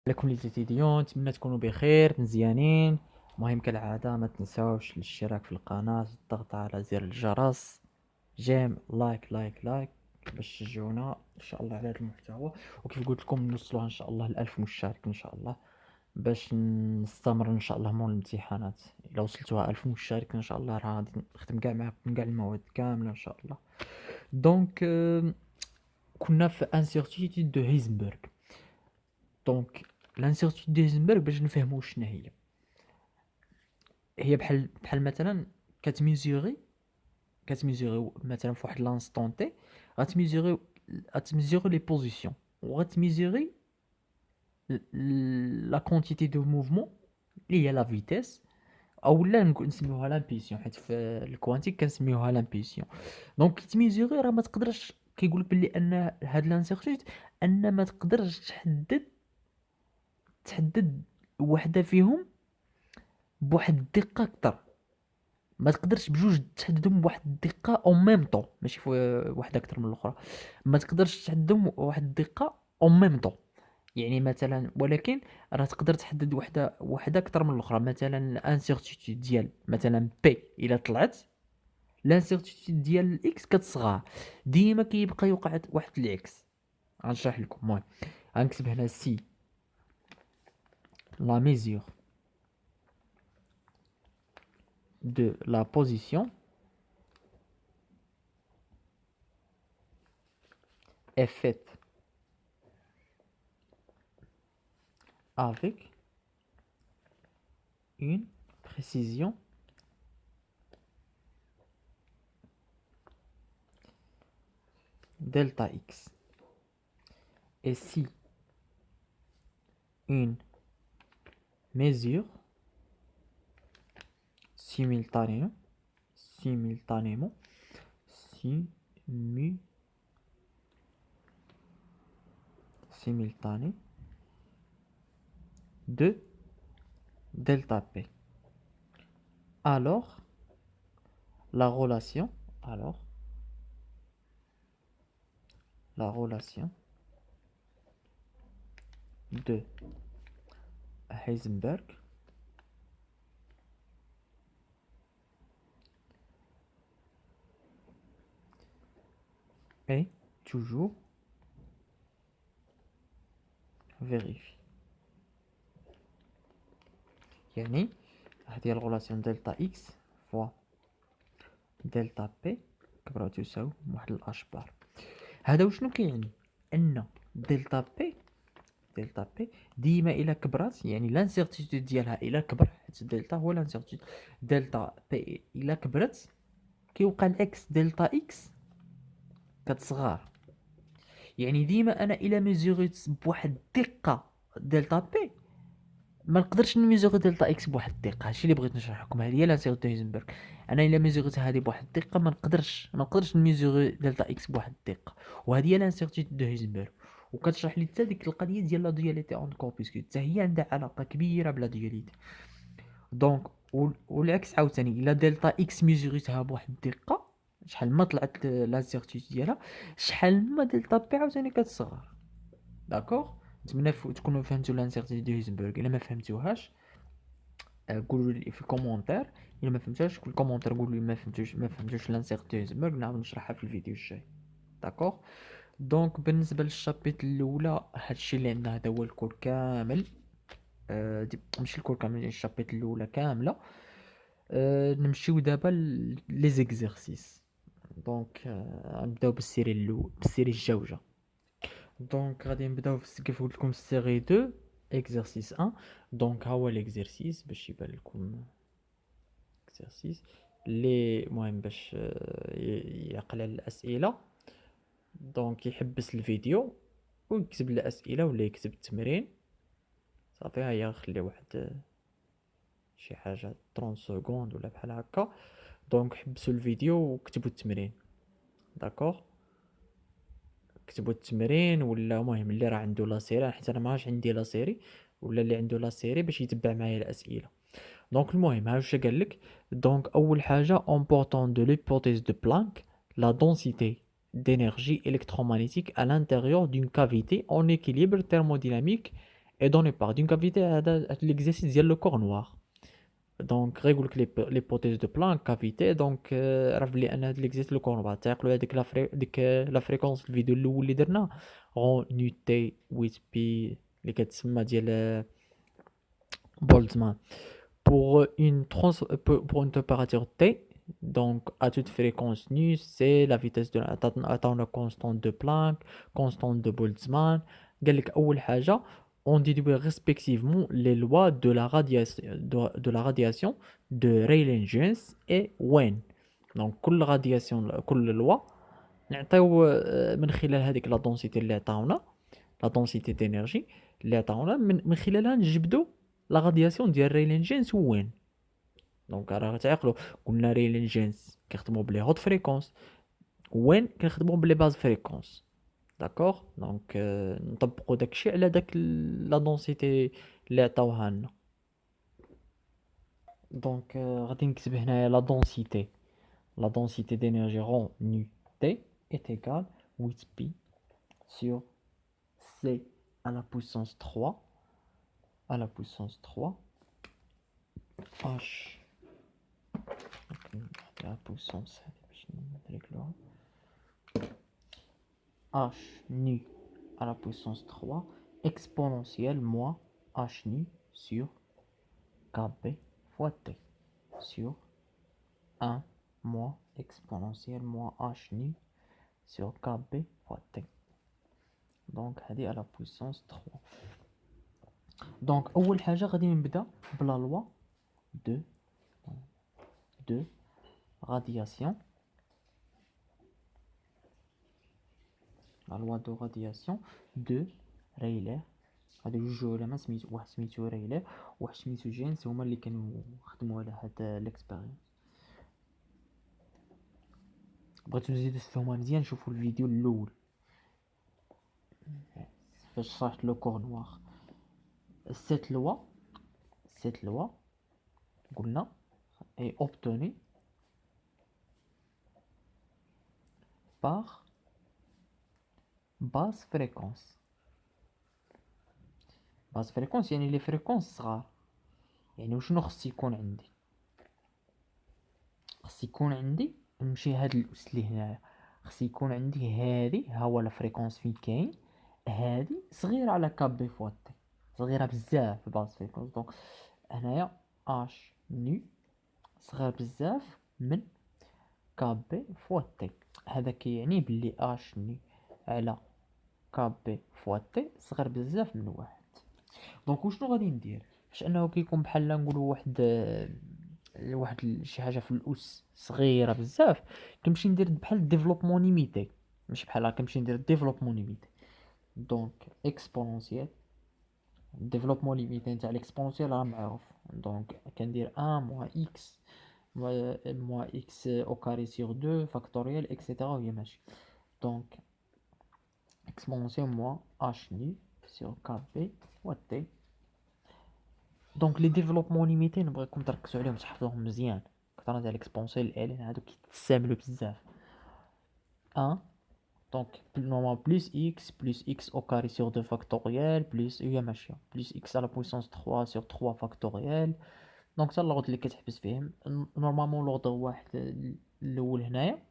لكم لي زيتيديون، نتمنى تكونوا بخير مزيانين. المهم كالعادة ما تنساوش الاشتراك في القناة، الضغط على زر الجرس، جيم لايك باش تشجعونا ان شاء الله على هذا المحتوى. وكيف قلت لكم نوصلوها ان شاء الله ل1000 مشترك ان شاء الله، باش نستمر ان شاء الله مول الامتحانات. الا وصلتوها 1000 مشترك ان شاء الله راه غادي نختم كاع معكم كاع المواد كامله ان شاء الله. دونك كنا في انسيرتيتود دو هيزنبرغ. دونك لانسيرتيتود دو هيزنبرغ باش نفهموا شنو هي بحال مثلا كتميزوري مثلا في واحد لانستون تي، غتميزوري غتميزوري لي بوزيسيون، وغتميزوري لا كونتيتي دو موفمون اللي هي لا فيتيس، او لا نسميوها لامبيسيون، حيت في الكوانتيك كنسميوها لامبيسيون. دونك كيتميزوري راه ما تقدرش، كيقول لك بلي ان هاد لانسيرتيت ان ما تقدرش تحدد وحده فيهم بواحد الدقه اكثر. ما تقدرش بجوج تحددهم بواحد الدقه او ميم طون، ماشي في واحده اكثر من الاخرى. ما تقدرش تحددهم بواحد الدقه او ميم طون. يعني مثلا، ولكن راه تقدر تحدد وحده اكثر من الاخرى. مثلا الانسيرتيتود ديال مثلا بي الا طلعت، الانسيرتيتود ديال الاكس كتصغى. ديما كيبقى يوقع واحد الاكس. غنشرح لكم. المهم غنكتب هنا سي لا ميزور de la position est faite avec une précision delta x. Et si une mesure simultanément, simultanément, simu- simultanée de delta p, alors la relation, alors la relation de Heisenberg est toujours vérifiée. يعني هذه الرولاسيون دلتا اكس فوا دلتا بي كبروا تساوي واحد الاشبار. هذا وشنو كيعني؟ ان دلتا بي ديما الى كبرات، يعني لانسيرتيتود ديالها الى كبر، حيت دلتا هو لانسيرتيتود، دلتا بي الى كبرت كيوقع العكس، دلتا اكس كتصغر. يعني ديما انا الى ميزوريت بواحد الدقه دلتا بي، ما نقدرش نميزوري دلتا اكس بواحد الدقه. هادشي اللي بغيت نشرح لكم، هذه هي لانسيرتيتود هيزنبرغ. انا الا ميزوريت هذه بواحد الدقه ما نقدرش نميزوري دلتا اكس بواحد الدقه. وهذه هي لانسيرتيتود دو هيزنبرغ. وكتشرح لي حتى ديك القضيه ديال لا دوياليتي اون كوربيسكول، حتى هي عندها علاقه كبيره بلا دوياليتي. دونك والعكس عاوتاني، الا دلتا اكس ميزوريتها بواحد الدقه، شحال ما طلعت لانسيرتيتود ديالها، شحال ما دلتا بي عاوتاني كتصغر. داكوغ. نتمنى تكونوا فهمتوا لانسيرتيتود دو هيزنبرغ. الا ما فهمتوهاش قولوا لي في الكومونتير. الا ما فهمتهاش في الكومونتير قولوا لي ما فهمتوش لانسيرتيتود هيزنبرغ، نعاود نشرحها في الفيديو الجاي. داكوغ. دونك بالنسبه للشابيت الاولى، هادشي اللي عندنا هذا هو الكور كامل. ماشي الكور كامل، الشابيت الاولى كامله. نمشيو دابا لي زيكزيرسيس. دونك غنبداو بالسيري الجوجه. دونك غادي نبداو كيف قلت لكم السيري 2 اكزرسيس 1. دونك ها هو ليكزرسيس باش يبان لكم اكزرسيس اللي مهم باش يعقل على الاسئله. دونك يحبس الفيديو ويكتب الاسئله ولا يكتب التمرين. صافي، ها هي خلي واحد شي حاجه 30 سكوند ولا بحال هكا. دونك حبسوا الفيديو وكتبوا التمرين. داكوغ. كتبوا التمرين، ولا المهم اللي راه عنده لا سيري، حيت انا ماش عندي لا سيري، ولا اللي عنده لا سيري باش يتبع معايا الاسئله. دونك المهم ها واش قال لك. دونك اول حاجه en partant de l'hypothèse de Planck, la densité d'énergie électromagnétique à l'intérieur d'une cavité en équilibre thermodynamique est donné par d'une cavité à l'exercice ديال le corps noir. دونك غيقول لك l'hypothèse de Planck cavité. دونك عرف بلي ان هاد l'exercice le corps noir تعقلوا هذيك لا فريكونس الفيديو الاول اللي درنا غون نيو تي 8 بي اللي كتسمى ديال بولتزمان pour une température T. Donc à toute fréquence nu, c'est la vitesse de atteindre la constante de Planck, constante de Boltzmann. قال لك أول حاجة on déduit respectivement les lois de la radiation de Rayleigh-Jeans et Wien. Donc كل radiation كل loi نعطيو من خلال هذيك لا densité اللي عطاونا لا densité d'énergie اللي عطاونا من خلالها نجبدو لا رادياسيون ديال Rayleigh-Jeans و Wien. دونك راه تعقلوا قلنا Rayleigh-Jeans كيخدموا بلي هوت فريكونس وين كنخدموا بلي باز فريكونس. داكوغ دونك نطبقوا داكشي على داك لا دونسيتي اللي عطاوها لنا. دونك غادي نكتب هنايا لا densité d'énergie rond nu T est égale 8pi sur C à la puissance 3 à la puissance 3 H à la puissance H nu à la puissance 3 exponentielle moins H nu sur KB fois T sur 1 moins exponentielle moins H nu sur KB fois T. Donc هذه à la puissance 3. Donc أول حاجة غادي نبدأ بلا loi de radiation. La loi de radiation de Rayleigh. هادو جوج علماء واحد سميتو ريلي وواحد سميتو جينز هما اللي كنخدموا على هاد ليكسبيريونس. بغيتو تزيدو تفهموها مزيان شوفوا الفيديو الاول فاش شرحت لو كور نوار. cette loi قلنا est obtenue par basse fréquence. باس فريكونس يعني لي فريكونس صغار. يعني وشنو خص يكون عندي؟ خص يكون عندي نمشي هاد الأس اللي هنايا خص يكون عندي هادي ها هو لا فريكونس فين كاين هادي صغيرة على كابي فوا تي صغيرة بزاف باس فريكونس. دونك هنايا اش نو صغير بزاف من كابي فوا تي. هذا كيعني بلي اش نو على كابي فوا تي صغير بزاف من واحد. دونك وشنو غادي ندير باش انه كيكون بحال نقولوا واحد شي حاجه في الاس صغيره بزاف كنمشي ندير بحال ديفلوبمون ليميتي ماشي بحال هكا كنمشي ندير ديفلوبمون ليميتي. دونك اكسبونونسيال ديفلوبمون ليميتي نتاع الاكسبونونسيال راه معروف. دونك كندير 1 موان اكس موان اكس او كاري سور 2 فاكتوريال اكسيتيرا وهي ماشي. دونك اكسبونونسيال موان اش ني سور كابي و تي. دونك لي ديفلوبمون ليميتي نبغيكم تركزوا عليهم تحفظوهم مزيان. كثر ديال الاكسبونسيال الالين هادو كيتستعملوا بزاف. 1 دونك نورمال بلس اكس او كاري سور 2 فاكتوريال بلس هي ماشيه بلس اكس على بويسونس 3 سور 3 فاكتوريال. دونك حتى اللوغد اللي كتحبس فيهم نورمالمون لوغد واحد الاول هنايا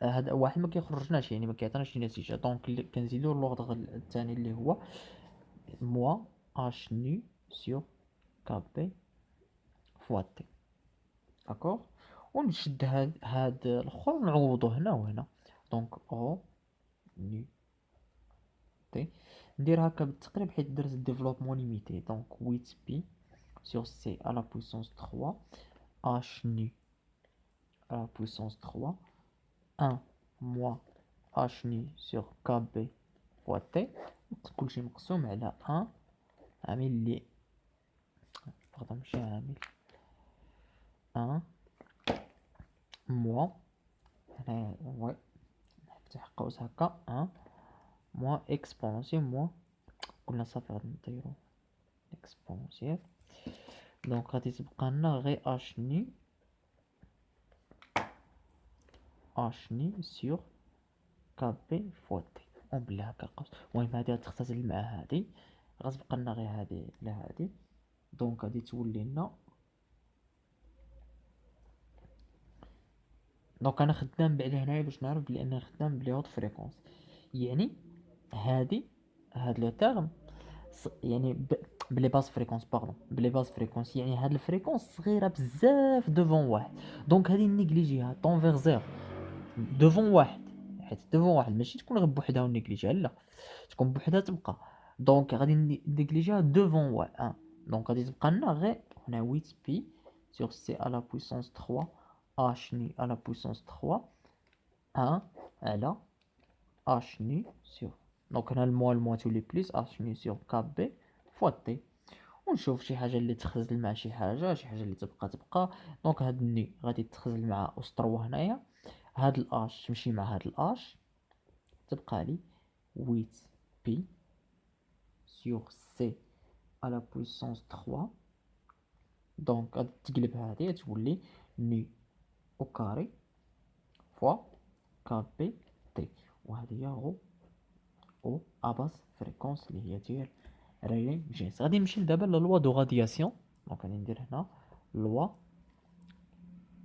هذا واحد ما كيخرجناش يعني ما كيعطيناش شي نتيجه. دونك كنزيدو اللوغد الثاني اللي هو موا اش نو سور كابي فوا تي. داكوغ ونشد هاد الاخر نعوضو هنا وهنا. دونك او ني تي ندير هكا بالتقريب حيت درت ديفلوبمون ليميتي. دونك 8 بي sur c à la puissance 3 h nu à la puissance 3 1 moins h nu sur kb fois t كلشي مقسوم على 1 عامل لي بغيت نمشي عامل 1 moins هنا وي نفتح قوس هكا 1 moins exponentielle moins قلنا صافي غادي نديرو exponentielle. دونك غادي تبقى لنا غير اش ني سور كابي فوا تي اون بلي هكا القوس. المهم هادي غتختزل مع هادي غتبقى لنا غير هادي لا هادي. دونك غادي تولي لنا، دونك انا خدام بعدا هنايا باش نعرف بلي انا خدام بلي هوت فريكونس. يعني هادي هاد لو تيرم يعني بلي باس فريكونس باردون بلي باس فريكونس، يعني هاد الفريكونس صغيره بزاف دوفون واحد. دونك هادي نيجليجيها طون فيغ زيرو دوفون واحد، حيت دوفون واحد ماشي تكون غير بوحدها ونيجليجيها، لا تكون بوحدها تبقى. دونك غادي نيجليجيها دوفون واحد. دونك غادي تبقى لنا غير هنا 8 بي sur c à la puissance 3 h nu à la puissance 3 1 على h nu sur. دونك هنا الموا تولي بليس h nu sur kb فوا تي. ونشوف شي حاجه اللي تخزل مع شي حاجه اللي تبقى. دونك هاد الني غادي تخزل مع اس 3 هنايا، هاد الاش تمشي مع هاد الاش، تبقى لي 8 بي sur c à la puissance 3. دونك غادي تقلب هادي تولي ني او كاري فوا كا بي تي، وهذه هي غو او اباس فريكونس اللي هي ديال رايلي جينز. غادي نمشي دابا للوا دو غادياسيون. دونك غادي ندير هنا لوا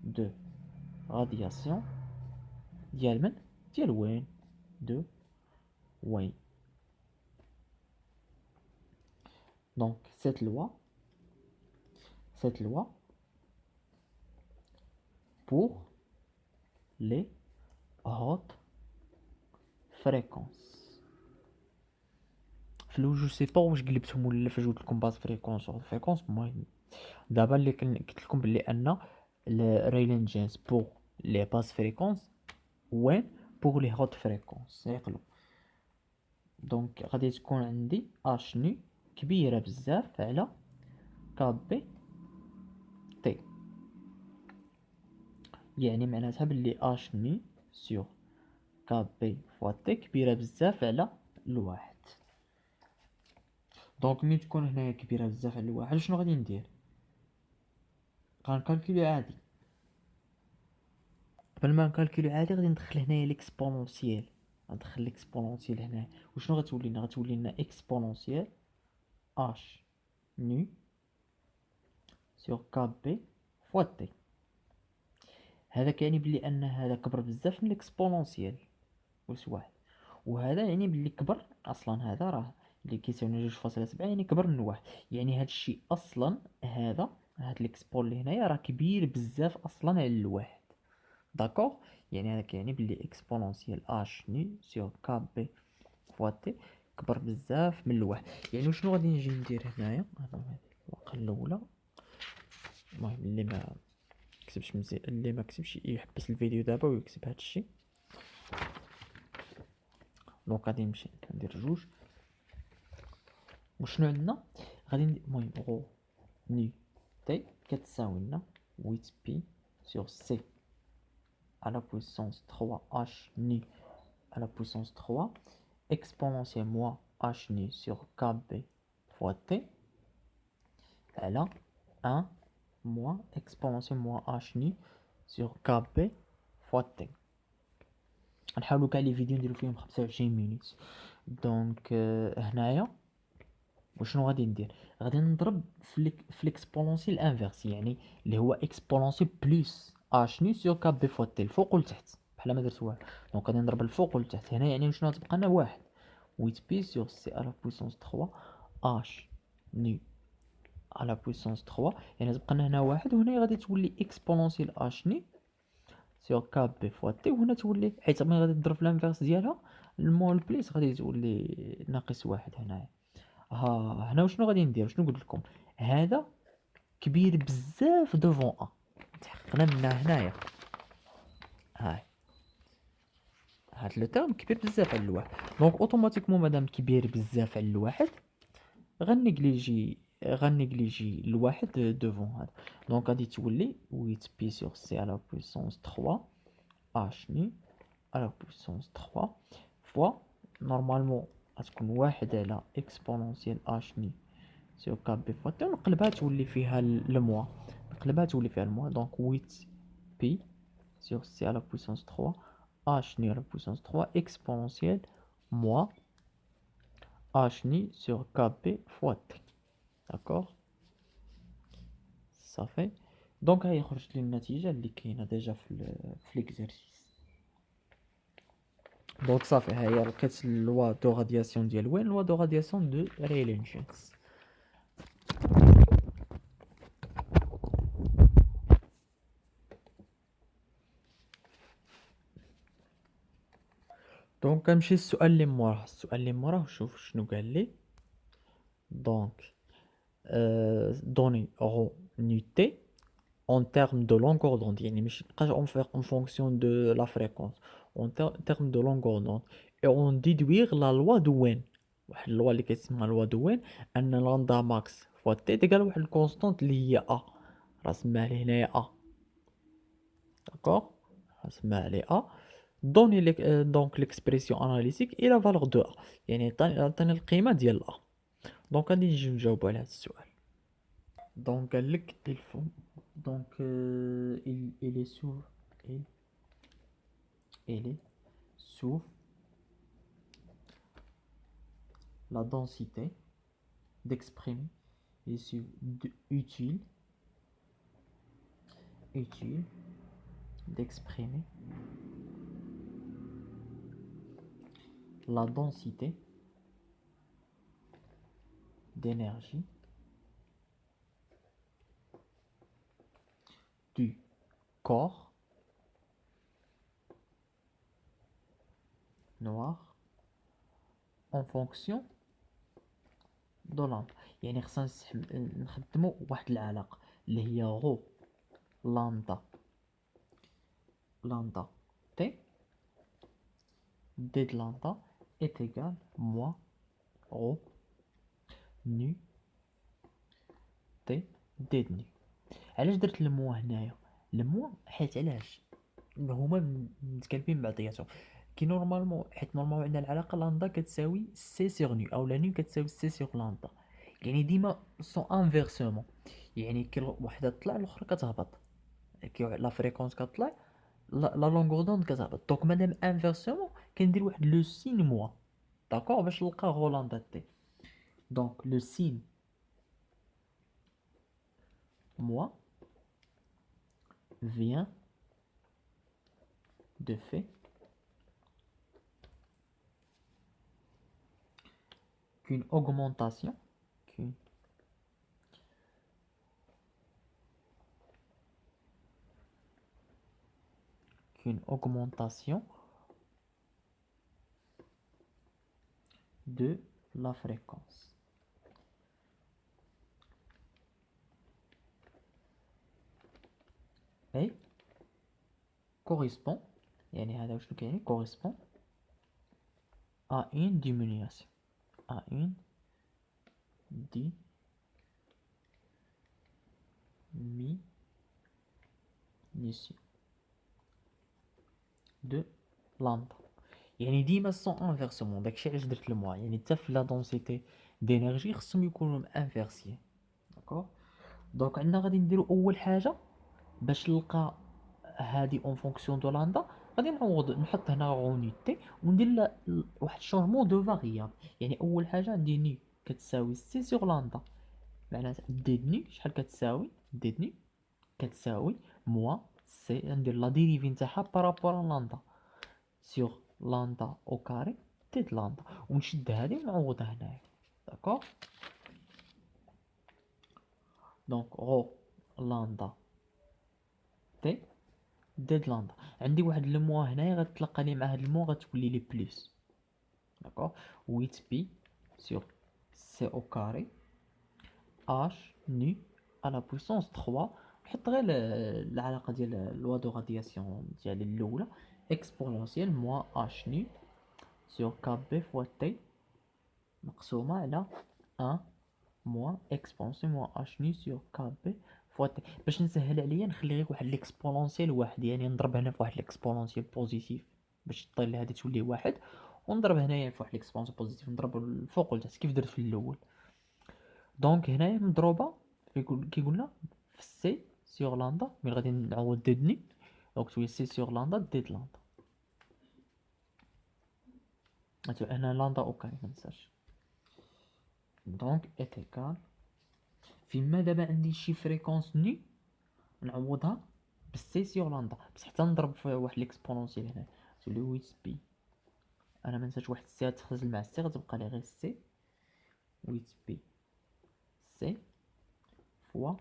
دو غادياسيون ديال من ديال وين دو وين. دونك cette loi pour les hautes fréquences. فلو جو سي با واش قلبتهم ولا فاش قلت لكم باس فريكونس و فريكونس. المهم دابا اللي قلت لكم بلي ان رايلين جينز بور لي باس فريكونس وين بور لي هوت فريكونس يقلو. دونك غادي تكون عندي اش ني كبيره بزاف على كابي تي، يعني معناتها بلي اش ني سيغ كابي فوا تي كبيره بزاف على الواحد. دونك ملي تكون هنايا كبيره بزاف على الواحد شنو غادي ندير؟ غنكالكولي عادي. قبل ما نكالكولي عادي غادي ندخل هنايا ليكسبونونسيال، غندخل ليكسبونونسيال هنا. وشنو غتولي لنا؟ غتولي لنا اكسبونونسيال اش ني سيغ كابي فوا تي. هذا كيعني بلي ان هذا كبر بزاف من الاكسبونونسيال واس واحد، وهذا يعني بلي كبر اصلا. هذا راه اللي كيساوي 2.7 يعني كبر من واحد. يعني هذا الشيء اصلا هذا الاكسبون اللي هنايا راه كبير بزاف اصلا على الواحد. داكوغ، يعني هذا كيعني بلي اكسبونونسيال اش ني سيغ كا بي فوا تي كبر بزاف من الواحد. يعني شنو غادي نجي ندير هنايا؟ الورقه الاولى. المهم اللي ما كتبش مزيان، اللي ما كتبش يحبس الفيديو دابا ويكتب هذا الشيء. دونك غادي نمشي ندير جوج. وشنو عندنا؟ غادي المهم غو ني تي كتساوي لنا 8 بي sur c à la puissance 3 h nu à la puissance 3 exponentielle moins h nu sur kb fois t على 1 moins exponentielle moins h nu sur kb fois t. غنحاولوا كاع لي فيديو نديرو فيهم 25 مينوت. دونك هنايا وشنو غادي ندير؟ غادي نضرب في الاكسبونونسيال انفيرس، يعني اللي هو اكسبونونسيال بلس اش ني سور كاب بي فوا تي الفوق والتحت بحال ما درت والو. دونك غادي نضرب الفوق والتحت هنا، يعني شنو غتبقى لنا واحد 8 بي سور سي على بويسونس 3 اش ني على بويسونس 3، يعني تبقى لنا هنا واحد، وهنا غادي تولي اكسبونونسيال اش ني سور كاب بي فوا تي، وهنا تولي حيت ملي غادي تضرب في الانفيرس ديالها المول بليس غادي تولي ناقص واحد هنايا. هنا وشنو غادي ندير؟ شنو قلت لكم؟ هذا كبير بزاف دوفون تحققنا منها هنايا. هاي هاد لو تيرم كبير بزاف على الواحد. دونك اوتوماتيكمون مادام كبير بزاف على الواحد غنيجليجي الواحد دوفون هذا. دونك غادي تولي 8 بي سور سي على بويسونس 3 اش ني على بويسونس 3 فوا نورمالمون غتكون واحد على اكسبونونسيال اش ني سير كاب بي فوا تي، ونقلبها تولي فيها الموا، دونك 8 بي سير سي على بويسونس 3 اش ني على بويسونس 3 اكسبونونسيال موا h ni sur kb fois t. D'accord, ça fait donc هاي خرجت لي النتيجة اللي كاينة ديجا في l'exercice. دونك صافي هاهي لقيت لوا دو غادياسيون ديال وين لوا دو غادياسيون دو ريلينشنز. دونك كنمشي للسؤال اللي موراه. السؤال اللي موراه شوف شنو قال لي. دونك دوني رو ني تي en termes de longueur d'onde يعني ماشي تبقاش en fonction de la fréquence en termes de longueur d'onde et on déduire la loi de Wien. واحد اللوا اللي كتسمى لوا دو وين ان لاندا ماكس فوا تي تيكال واحد الكونستانت اللي هي ا راه سماه لي هنايا ا. داكوغ سماه عليه ا دوني ليك دونك ليكسبرسيون اناليتيك اي لا فالور دو ا يعني عطيني القيمه ديال ا. دونك غادي نجيو نجاوبو على هذا السؤال. دونك قال لك الفو دونك il est sous il est sous la densité d'exprimer et sous utile d'exprimer la densité d'énergie du corps noir en fonction de l'onde. يعني خصنا نخدمو واحد العلاقة اللي هي غو lambda t d de lambda est égal moins rho nu t d de nu. علاش درت الموا هنايا؟ الموا حيت علاش هما متكالبين بعضياتهم كي نورمالمون، حيت نورمالمون عندنا العلاقه لاندا كتساوي سي سيغ نو او لا نو كتساوي سي سيغ لاندا، يعني ديما سون انفيرسومون، يعني كي وحده تطلع الاخرى كتهبط، كي لا فريكونس كتطلع لا لونغور دوند كتهبط. دونك مادام انفيرسومون كندير واحد لو سين موا داكور باش نلقى غو لاندا تي. دونك لو سين موا vient de fait qu'une augmentation qu'une augmentation de la fréquence et correspond يعني هذا وشنو كيعني correspond à une diminution de lambda. يعني ديما سون انفيرسمون، داكشي علاش درت الموا، يعني حتى في لا دونسيتي دينيرجي خصهم يكونوا انفيرسيين داكوغ. دونك عندنا غادي نديرو اول حاجه باش نلقى هادي اون فونكسيون دو لاندا، غادي نعوض نحط هنا غونيتي وندير واحد شونجمون دو فاريابل. يعني اول حاجه عندي ني كتساوي سي سيغ لاندا، معناتها دي دني شحال كتساوي دي دني كتساوي موا سي، ندير لا ديريفي نتاعها بارابور لاندا سيغ لاندا او كاري تي د لاندا، ونشد هادي ونعوض هنايا داكوغ. دونك غو لاندا تي دي د لاندا، عندي واحد الموا هنايا غتلقى لي مع هاد الموا غتولي لي بلس داكوغ 8 بي سيغ سي او كاري اش ني à la puissance 3. نحط غير العلاقه ديال لوا دو رادياسيون ديال الاولى اكسبونونسيال موا اش ني سور كاب بي فوا تي مقسومه على 1 موا اكسبونسيال موا اش ني سور كاب بي فوا تي. باش نسهل عليا نخلي غير واحد ليكسبونونسيال واحد، يعني نضرب هنا في واحد ليكسبونونسيال بوزيتيف باش طير هذه تولي واحد، ونضرب هنايا في واحد ليكسبونسيال بوزيتيف نضرب الفوق والتحت كيف درت في الاول. دونك هنايا مضروبه كي قلنا في سي سيغ لاندا، مي غادي نعوض دي دني دونك توي سي سيغ لاندا دي د لاندا، هنا لاندا او كاري منساش دونك ايت ايكال فيما دابا عندي شي فريكونس ني نعوضها بالسي سيغ لاندا، بصح حتى نضرب في واحد ليكسبونونسيال هنا تولي 8 بي. انا منساش واحد السي غتختزل مع السي غتبقى لي غير سي 8 بي سي فوا،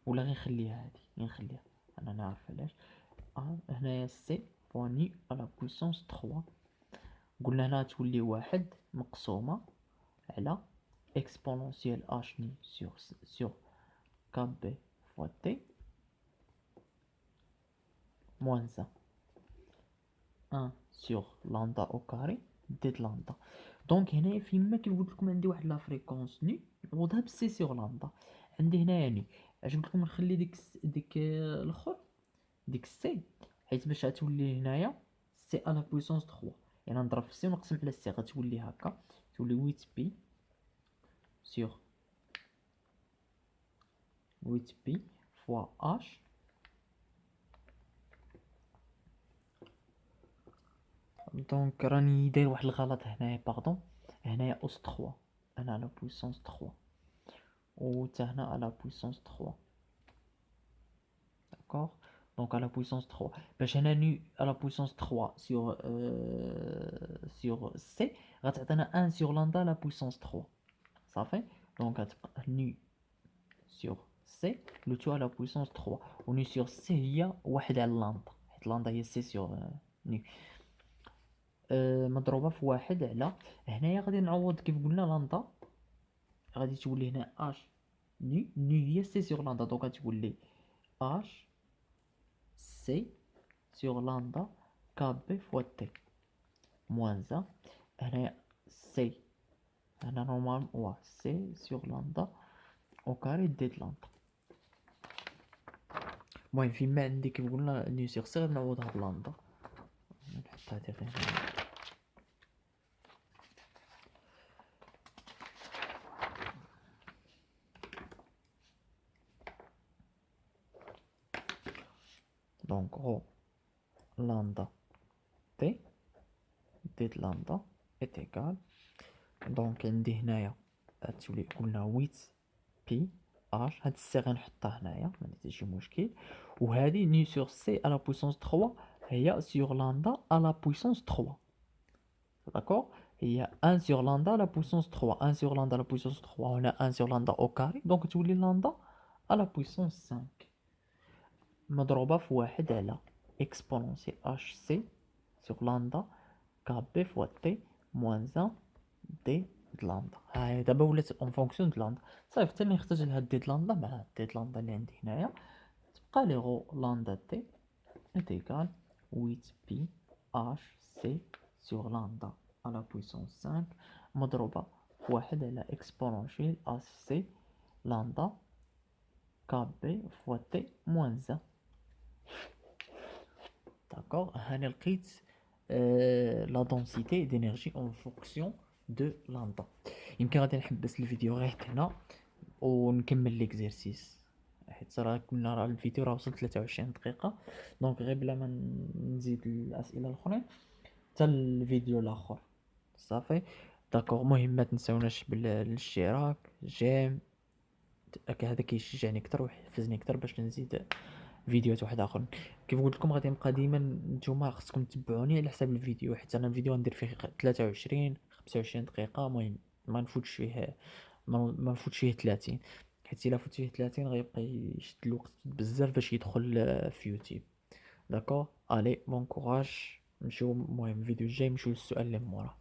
ولا غنخليها هادي غنخليها انا نعرف علاش. هنايا سي فوا ني على بويسونس 3، قلنا هنا تولي واحد مقسومة على اكسبونونسيال اش ني سيغ كاب بي فوا تي موان 1 سيغ لاندا او كاري دي د لاندا. دونك هنايا فيما كيف قلت لكم عندي واحد لا فريكونس ني نعوضها بالسي سيغ لاندا. عندي هنايا ني اش قلت لكم نخلي ديك الاخر ديك السي، حيت باش غتولي هنايا سي على بويسونس 3، يعني نضرب في سي ونقسم على سي غتولي هكا، تولي 8 بي سيغ 8 بي فوا اش. دونك راني داير واحد الغلط هنايا باردون، هنايا اس 3 انا على بويسونس 3 و حتى هنا على بويسونس 3. داكوغ دونك على بويسونس 3 باش هنا ني على بويسونس 3 سيغ سي غتعطينا 1 سيغ لاندا على بويسونس 3 صافي. دونك غتبقى ني سيغ سي لو تو على بويسونس 3 و ني سيغ سي هي واحد على لاندا، حيت لاندا هي سي سيغ ني مضروبة في واحد على هنايا. غادي نعوض كيف قلنا لاندا غادي تولي هنا اش ني هي سي سيغ لاندا، دونك غتولي اش سي سيغ لاندا كاب بي فوا تي موان زا. هنايا سي هنا نورمال سي سيغ لاندا او كاري دي د لاندا. المهم فيما عندي كيف قلنا ني سيغ سي غادي نعوضها بلاندا، نحط هادي غير هنا. دونك غو لاندا تي دي د لاندا ايت ايكال، دونك عندي هنايا تولي قلنا 8 بي اش، هاد السي غنحطها هنايا ما عندي حتى شي مشكل، وهادي ني سور سي على بويسونس 3 هي سور لاندا على بويسونس 3. داكوغ هي 1 سور لاندا على بويسونس 3، 1 سور لاندا على بويسونس 3 هنا 1 سور لاندا او كاري، دونك تولي لاندا على بويسونس 5 مضروبة في واحد على اكسبونونسيال اش سي سور لاندا كاب بي فوا تي موان 1 دي د لاندا. هاهي دابا ولات اون فونكسيون د لاندا صافي. حتى نختزل هاد دي د لاندا مع دي د لاندا اللي عندي هنايا تبقى لي غو لاندا تي est égal 8 pi h c sur lambda à la puissance 5 مضروبة في واحد على exponentielle h c lambda kb fois t moins 1. D'accord, هاني لقيت la densité d'énergie en fonction de lambda. يمكن غادي نحبس الفيديو غير هنا ونكمل ليكزيرسيس، حيت صراحه كنا راه الفيديو راه وصل 23 دقيقه. دونك غير بلا ما نزيد الاسئله الاخرين حتى الفيديو الاخر صافي. داكوغ المهم ما تنساوناش بالاشتراك جيم، هذا كيشجعني اكثر ويحفزني اكثر باش نزيد فيديوهات واحد اخر. كيف قلت لكم غادي نبقى ديما نتوما خصكم تتبعوني على حساب الفيديو، حيت انا الفيديو غندير فيه 23 25 دقيقه، المهم ما نفوتش فيه ما نفوتش فيه 30، حيت الا فوت فيه 30 غيبقى يشد الوقت بزاف باش يدخل في يوتيوب. داكور الي بون كوراج، نمشيو المهم الفيديو الجاي نمشيو للسؤال اللي موراه.